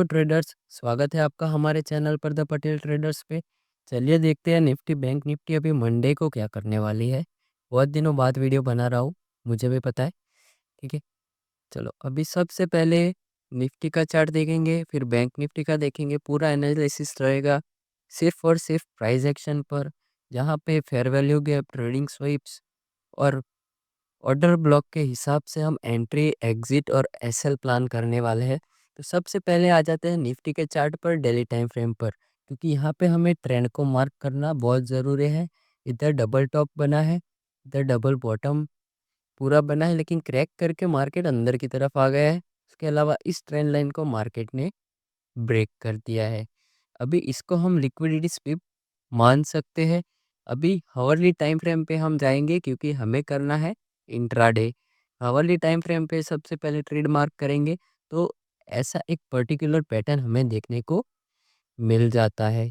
Hello traders, स्वागत है आपका हमारे चैनल पर द पटेल ट्रेडर्स पे। चलिए देखते हैं निफ्टी बैंक निफ्टी अभी मंडे को क्या करने वाली है। बहुत दिनों बाद वीडियो बना रहा हूँ, मुझे भी पता है। ठीक है, चलो अभी सबसे पहले निफ्टी का चार्ट देखेंगे, फिर बैंक निफ्टी का देखेंगे। पूरा एनालिसिस रहेगा सिर्फ और सिर्फ प्राइस एक्शन पर, जहाँ पे फेयर वैल्यू गैप, ट्रेडिंग स्विप्स और ऑर्डर ब्लॉक के हिसाब से हम एंट्री, एग्जिट और एसएल प्लान करने वाले हैं। तो सबसे पहले आ जाते हैं निफ्टी के चार्ट पर, डेली टाइम फ्रेम पर, क्योंकि यहाँ पे हमें ट्रेंड को मार्क करना बहुत ज़रूरी है। इधर डबल टॉप बना है, इधर डबल बॉटम पूरा बना है, लेकिन क्रैक करके मार्केट अंदर की तरफ आ गया है। उसके अलावा इस ट्रेंड लाइन को मार्केट ने ब्रेक कर दिया है। अभी इसको हम लिक्विडिटी स्वीप मान सकते हैं। अभी हावरली टाइम फ्रेम पे हम जाएंगे, क्योंकि हमें करना है इंट्राडे। हावरली टाइम फ्रेम पे सबसे पहले ट्रेड मार्क करेंगे, तो ऐसा एक पर्टिकुलर पैटर्न हमें देखने को मिल जाता है।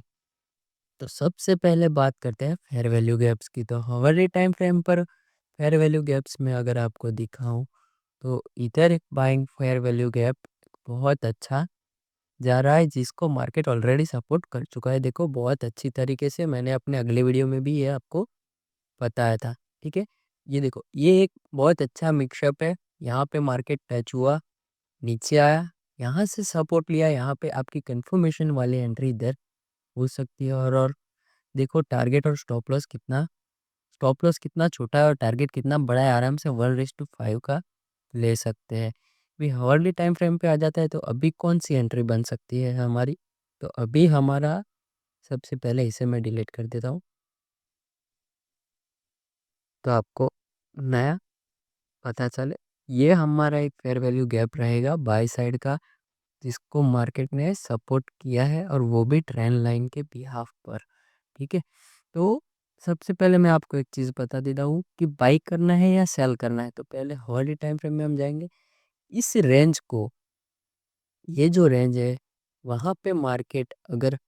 तो सबसे पहले बात करते हैं फेयर वैल्यू गैप्स की। तो हावरली टाइम फ्रेम पर फेयर वैल्यू गैप्स में अगर आपको दिखाऊं, तो इधर एक बाइंग फेयर वैल्यू गैप बहुत अच्छा जा रहा है, जिसको मार्केट ऑलरेडी सपोर्ट कर चुका है। देखो बहुत अच्छी तरीके से, मैंने अपने अगले वीडियो में भी ये आपको बताया था। ठीक है, ये देखो ये एक बहुत अच्छा मिक्सअप है। यहाँ पे मार्केट टच हुआ, नीचे आया, यहाँ से सपोर्ट लिया। यहाँ पे आपकी कंफर्मेशन वाली एंट्री इधर हो सकती है। और देखो टारगेट और स्टॉप लॉस कितना छोटा है और टारगेट कितना बड़ा है। आराम से 1:5 का ले सकते हैं। अभी हावरली टाइम फ्रेम पे आ जाता है, तो अभी कौन सी एंट्री बन सकती है हमारी। तो अभी हमारा सबसे पहले इसे मैं डिलीट कर देता हूँ, तो आपको नया पता चले। ये हमारा एक फेयर वैल्यू गैप रहेगा बाय साइड का, जिसको मार्केट ने सपोर्ट किया है, और वो भी ट्रेंड लाइन के बिहाफ पर। ठीक है, तो सबसे पहले मैं आपको एक चीज़ बता देता हूँ कि बाई करना है या सेल करना है। तो पहले हावरली टाइम फ्रेम में हम जाएंगे। इस रेंज को, ये जो रेंज है, वहाँ पे मार्केट अगर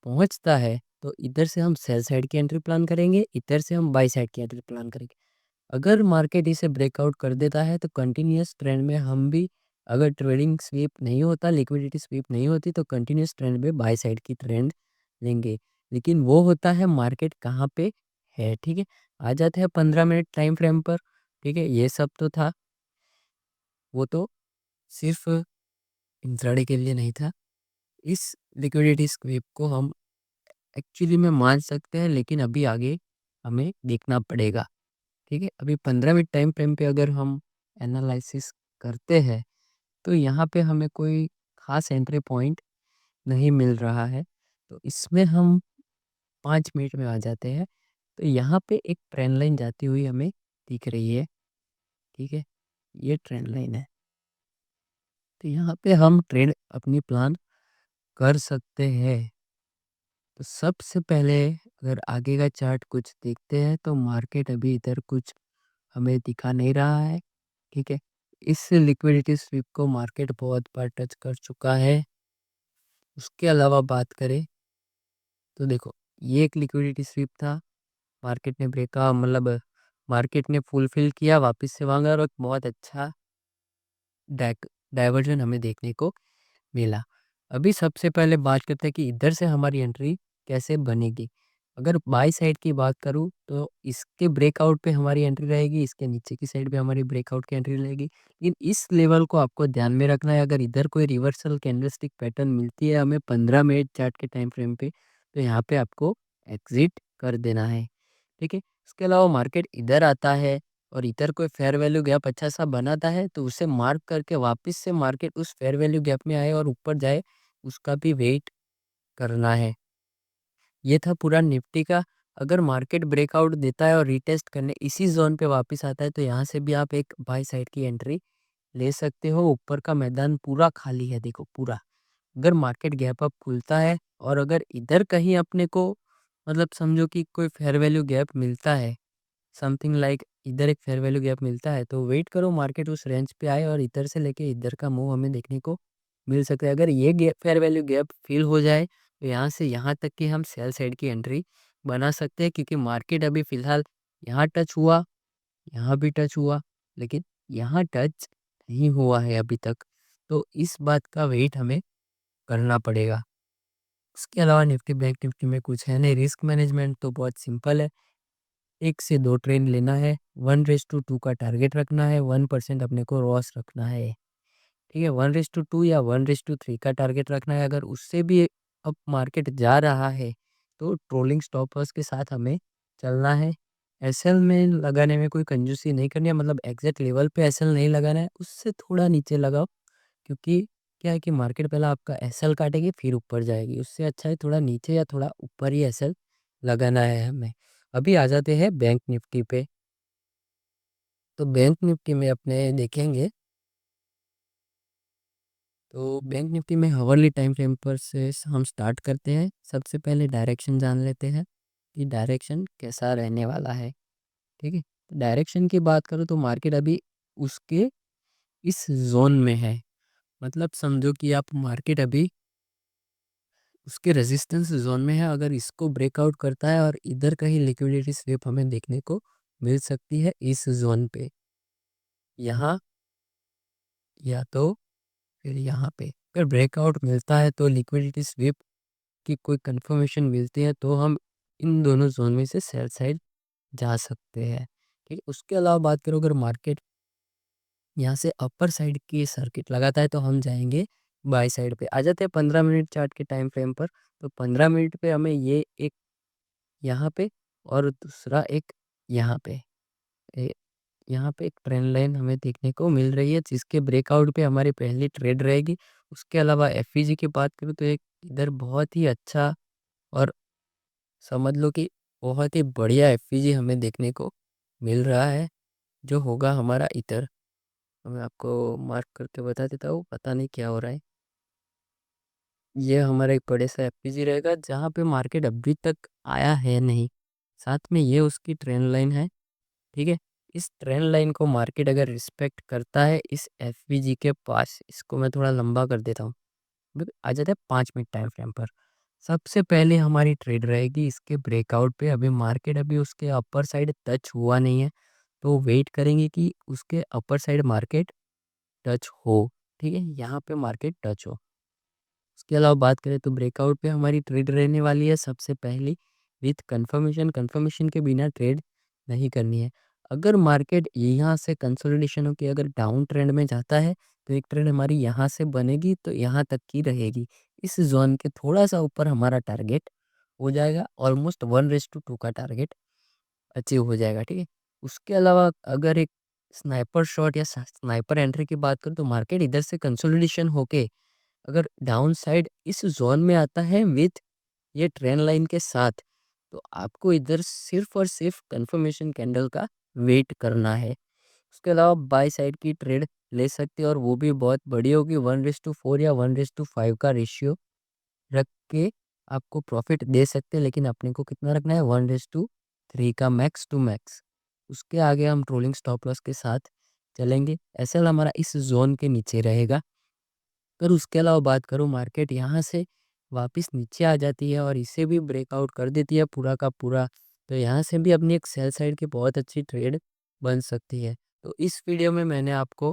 पहुँचता है, तो इधर से हम सेल साइड की एंट्री प्लान करेंगे, इधर से हम बाई साइड की एंट्री प्लान करेंगे। अगर मार्केट इसे ब्रेकआउट कर देता है, तो कंटिन्यूअस ट्रेंड में हम भी, अगर ट्रेडिंग स्वीप नहीं होता, लिक्विडिटी स्वीप नहीं होती, तो कंटिन्यूअस ट्रेंड में बाय साइड की ट्रेंड लेंगे। लेकिन वो होता है मार्केट कहाँ पे है। ठीक है, आ जाते हैं 15 मिनट टाइम फ्रेम पर। ठीक है, ये सब तो था, वो तो सिर्फ इंट्राडे के लिए नहीं था। इस लिक्विडिटी स्वीप को हम एक्चुअली में मान सकते हैं, लेकिन अभी आगे हमें देखना पड़ेगा। ठीक है, अभी 15 मिनट टाइम फ्रेम पे अगर हम एनालिसिस करते हैं, तो यहाँ पे हमें कोई खास एंट्री पॉइंट नहीं मिल रहा है। तो इसमें हम 5 मिनट में आ जाते हैं। तो यहाँ पे एक ट्रेंड लाइन जाती हुई हमें दिख रही है। ठीक है, ये ट्रेंड लाइन है। तो यहाँ पे हम ट्रेड अपनी प्लान कर सकते हैं। तो सबसे पहले अगर आगे का चार्ट कुछ देखते हैं, तो मार्केट अभी इधर कुछ हमें दिखा नहीं रहा है। ठीक है, इस लिक्विडिटी स्वीप को मार्केट बहुत बार टच कर चुका है। उसके अलावा बात करें, तो देखो ये एक लिक्विडिटी स्वीप था, मार्केट ने ब्रेका मतलब मार्केट ने फुलफिल किया, वापस से मांगा, और एक बहुत अच्छा डाइवर्जन हमें देखने को मिला। अभी सबसे पहले बात करते हैं कि इधर से हमारी एंट्री कैसे बनेगी। अगर बाई साइड की बात करूँ, तो इसके ब्रेकआउट पे हमारी एंट्री रहेगी, इसके नीचे की साइड पे हमारी ब्रेकआउट की एंट्री रहेगी। लेकिन इस लेवल को आपको ध्यान में रखना है। अगर इधर कोई रिवर्सल कैंडलस्टिक पैटर्न मिलती है हमें 15 मिनट चार्ट के टाइम फ्रेम पे, तो यहाँ पे आपको एग्जिट कर देना है। ठीक है, इसके अलावा मार्केट इधर आता है और इधर कोई फेयर वैल्यू गैप अच्छा सा बनाता है, तो उसे मार्क करके वापस से मार्केट उस फेयर वैल्यू गैप में आए और ऊपर जाए, उसका भी वेट करना है। ये था पूरा निफ्टी का। अगर मार्केट ब्रेकआउट देता है और रीटेस्ट करने इसी जोन पे वापस आता है, तो यहाँ से भी आप एक बाई साइड की एंट्री ले सकते हो। ऊपर का मैदान पूरा खाली है, देखो पूरा। अगर मार्केट गैप अप खुलता है, और अगर इधर कहीं अपने को मतलब समझो कि कोई फेयर वैल्यू गैप मिलता है, समथिंग लाइक इधर एक फेयर वैल्यू गैप मिलता है, तो वेट करो मार्केट उस रेंज पे आए, और इधर से लेके इधर का मूव हमें देखने को मिल सकता है। अगर ये फेयर वैल्यू गैप फिल हो जाए, तो यहाँ से यहाँ तक कि हम सेल साइड की एंट्री बना सकते हैं, क्योंकि मार्केट अभी फ़िलहाल यहाँ टच हुआ, यहाँ भी टच हुआ, लेकिन यहाँ टच नहीं हुआ है अभी तक। तो इस बात का वेट हमें करना पड़ेगा। उसके अलावा निफ्टी बैंक निफ्टी में कुछ है नहीं। रिस्क मैनेजमेंट तो बहुत सिंपल है, 1 से 2 ट्रेड लेना है, 1:2 का टारगेट रखना है, 1% अपने को लॉस रखना है। ठीक है, 1:2 या 1:3 का टारगेट रखना है। अगर उससे भी अप मार्केट जा रहा है तो ट्रोलिंग स्टॉप लॉस के साथ हमें चलना है। एसएल में लगाने में कोई कंजूसी नहीं करनी है, मतलब एग्जैक्ट लेवल पे एसएल नहीं लगाना है, उससे थोड़ा नीचे लगाओ, क्योंकि क्या है कि मार्केट पहले आपका एसएल काटेगी फिर ऊपर जाएगी। उससे अच्छा है थोड़ा नीचे या थोड़ा ऊपर ही एसएल लगाना है हमें। अभी आ जाते हैं बैंक निफ्टी पे। तो बैंक निफ्टी में अपने देखेंगे, तो बैंक निफ्टी में हावरली टाइम फ्रेम पर से हम स्टार्ट करते हैं। सबसे पहले डायरेक्शन जान लेते हैं कि डायरेक्शन कैसा रहने वाला है। ठीक है, डायरेक्शन की बात करो तो मार्केट अभी उसके इस जोन में है, मतलब समझो कि आप मार्केट अभी उसके रेजिस्टेंस जोन में है। अगर इसको ब्रेकआउट करता है और इधर कहीं लिक्विडिटी स्विप हमें देखने को मिल सकती है इस जोन पे, यहाँ या तो फिर यहाँ पे। अगर ब्रेकआउट मिलता है तो लिक्विडिटी स्विप की कोई कंफर्मेशन मिलती है तो हम इन दोनों जोन में से सेल साइड जा सकते हैं। ठीक है, उसके अलावा बात करो अगर मार्केट यहाँ से अपर साइड की सर्किट लगाता है तो हम जाएंगे बाय साइड पे। आ जाते हैं 15 मिनट चार्ट के टाइम फ्रेम पर। तो 15 मिनट पे हमें ये एक यहाँ पे और दूसरा एक यहाँ पे यहाँ पे एक ट्रेंड लाइन हमें देखने को मिल रही है, जिसके ब्रेकआउट पे हमारी पहली ट्रेड रहेगी। उसके अलावा एफईजी की बात करूँ तो एक इधर बहुत ही अच्छा और समझ लो कि बहुत ही बढ़िया एफईजी हमें देखने को मिल रहा है, जो होगा हमारा इधर। तो मैं आपको मार्क करके बता देता हूँ, पता नहीं क्या हो रहा है। ये हमारा एक बड़े सा एफईजी रहेगा जहाँ पे मार्केट अभी तक आया है नहीं। साथ में ये उसकी ट्रेंड लाइन है। ठीक है, इस ट्रेंड लाइन को मार्केट अगर रिस्पेक्ट करता है इस एफवीजी के पास, इसको मैं थोड़ा लंबा कर देता हूँ। आ जाते हैं 5 मिनट टाइम फ्रेम पर। सबसे पहले हमारी ट्रेड रहेगी इसके ब्रेकआउट पे। अभी मार्केट अभी उसके अपर साइड टच हुआ नहीं है, तो वेट करेंगे कि उसके अपर साइड मार्केट टच हो। ठीक है, यहाँ पे मार्केट टच हो। उसके अलावा बात करें तो ब्रेकआउट पे हमारी ट्रेड रहने वाली है सबसे पहली विथ कंफर्मेशन। कंफर्मेशन के बिना ट्रेड नहीं करनी है। अगर मार्केट यहाँ से कंसोलिडेशन होकर अगर डाउन ट्रेंड में जाता है तो एक ट्रेड हमारी यहाँ से बनेगी तो यहाँ तक की रहेगी। इस जोन के थोड़ा सा ऊपर हमारा टारगेट हो जाएगा, ऑलमोस्ट 1:2 का टारगेट अचीव हो जाएगा। ठीक है, उसके अलावा अगर एक स्नाइपर शॉट या स्नाइपर एंट्री की बात करूँ तो मार्केट इधर से कंसोलिडेशन होके अगर डाउन साइड इस जोन में आता है विथ ये ट्रेंड लाइन के साथ, तो आपको इधर सिर्फ और सिर्फ कंफर्मेशन कैंडल का वेट करना है। उसके अलावा बाय साइड की ट्रेड ले सकते हैं और वो भी बहुत बड़ी होगी, 1:4 या 1:5 का रेशियो रख के आपको प्रॉफिट दे सकते हैं। लेकिन अपने को कितना रखना है, 1:3 का मैक्स टू मैक्स। उसके आगे हम ट्रोलिंग स्टॉप लॉस के साथ चलेंगे। एसएल हमारा इस जोन के नीचे रहेगा। अगर उसके अलावा बात करूँ मार्केट यहाँ से वापस नीचे आ जाती है और इसे भी ब्रेकआउट कर देती है पूरा का पूरा, तो यहाँ से भी अपनी एक सेल साइड की बहुत अच्छी ट्रेड बन सकती है। तो इस वीडियो में मैंने आपको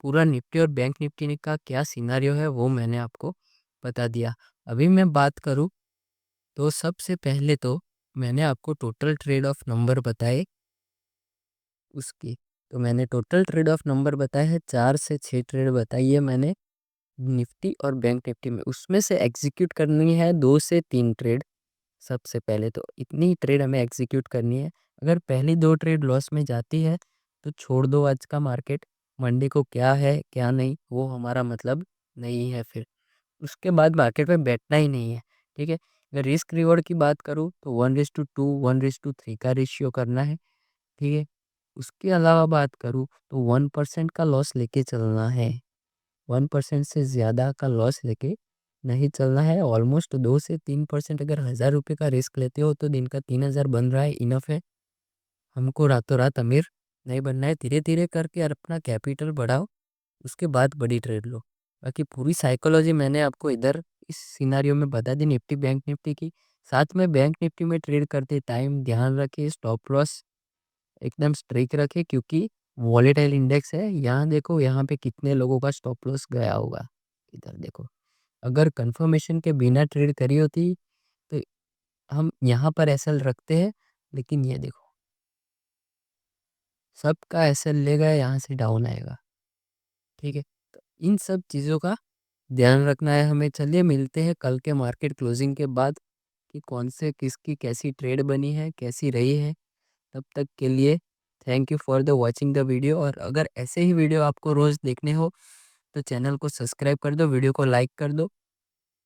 पूरा निफ्टी और बैंक निफ्टी का क्या सिनारियो है वो मैंने आपको बता दिया। अभी मैं बात करूँ तो सबसे पहले तो मैंने आपको टोटल ट्रेड ऑफ नंबर बताए उसकी। तो मैंने टोटल ट्रेड ऑफ नंबर बताए हैं, 4 से 6 ट्रेड बताई है मैंने निफ्टी और बैंक निफ्टी में। उसमें से एग्जीक्यूट करनी है 2 से 3 ट्रेड। सबसे पहले तो इतनी ही ट्रेड हमें एग्जीक्यूट करनी है। अगर पहली 2 ट्रेड लॉस में जाती है तो छोड़ दो आज का मार्केट। मंडे को क्या है क्या नहीं वो हमारा मतलब नहीं है फिर। उसके बाद मार्केट में बैठना ही नहीं है। ठीक है, अगर रिस्क रिवॉर्ड की बात करूँ तो 1:2 1:3 का रेशियो करना है। ठीक है, उसके अलावा बात करूँ तो 1% का लॉस लेके चलना है। 1% से ज़्यादा का लॉस लेके नहीं चलना है। ऑलमोस्ट 2 से 3%। अगर 1000 रुपये का रिस्क लेते हो तो दिन का 3000 बन रहा है, इनफ है। हमको रातों रात अमीर नहीं बनना है। धीरे धीरे करके अपना कैपिटल बढ़ाओ, उसके बाद बड़ी ट्रेड लो। बाकी पूरी साइकोलॉजी मैंने आपको इधर इस सिनारियो में बता दी निफ्टी बैंक निफ्टी की। साथ में बैंक निफ्टी में ट्रेड करते टाइम ध्यान रखिए स्टॉप लॉस एकदम स्ट्रिक रखे, क्योंकि वॉलेटाइल इंडेक्स है। यहाँ देखो यहाँ पे कितने लोगों का स्टॉप लॉस गया होगा, इधर देखो अगर कंफर्मेशन के बिना ट्रेड करी होती तो हम यहाँ पर एसएल रखते हैं, लेकिन ये देखो सबका एसएल लेगा, यहाँ से डाउन आएगा। ठीक है, तो इन सब चीज़ों का ध्यान रखना है हमें। चलिए मिलते हैं कल के मार्केट क्लोजिंग के बाद कि कौन से किसकी कैसी ट्रेड बनी है, कैसी रही है। तब तक के लिए thank you for the watching the video. और अगर ऐसे ही वीडियो आपको रोज़ देखने हो तो चैनल को सब्सक्राइब कर दो, वीडियो को लाइक कर दो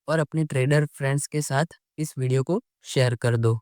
और अपने ट्रेडर फ्रेंड्स के साथ इस वीडियो को शेयर कर दो।